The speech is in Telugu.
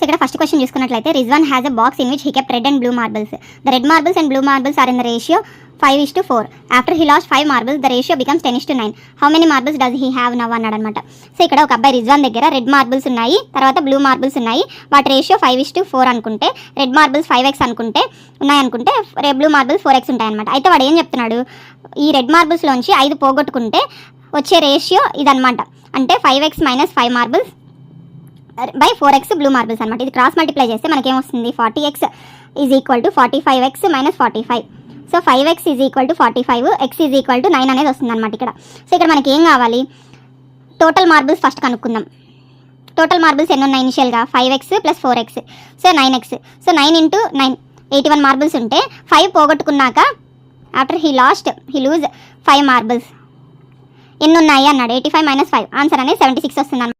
ఇక్కడ ఫస్ట్ క్వశ్చన్ చూసుకున్నట్లయితే Rizwan has a box in which he kept red and blue marbles. The red marbles and blue marbles are in the ratio 5:4. After he lost 5 marbles the ratio becomes 10:9. How many marbles does he have now అన్నాడు అనమాట. సో ఇక్కడ ఒక అబ్బాయి రిజ్వాన్ దగ్గర రెడ్ మార్బుల్స్ ఉన్నాయి, తర్వాత బ్లూ మార్బుల్స్ ఉన్నాయి. వాటి రేషియో 5:4 అనుకుంటే, రెడ్ మార్బుల్స్ 5x అనుకుంటే ఉన్నాయనుకుంటే, బ్లూ మార్బుల్స్ 4x ఉంటాయన్నమాట. అయితే వాడు ఏం చెప్తున్నాడు, ఈ రెడ్ మార్బుల్స్లోంచి 5 పోగొట్టుకుంటే వచ్చే రేషియో ఇదనమాట. అంటే 5x - 5 marbles by 4x blue marbles అనమాట. ఇది క్రాస్ మల్టిప్లై చేస్తే మనకేమొస్తుంది, 40x = 45x - 45. So 5x = 45, x = 9 అనేది వస్తుంది అనమాట ఇక్కడ. సో ఇక్కడ మనకి ఏం కావాలి, టోటల్ మార్బుల్స్ ఫస్ట్ కనుక్కుందాం. టోటల్ మార్బుల్స్ ఎన్ని ఉన్నాయి ఇనిషియల్గా, 5x + 4x, so 9x. So 9 × 9 81 marbles ఉంటే 5 పోగొట్టుకున్నాక ఆఫ్టర్ హీ లూజ్ 5 మార్బుల్స్ ఎన్ని ఉన్నాయి అన్నాడు. 85 - 5 ఆన్సర్ అనేది 76 వస్తుంది.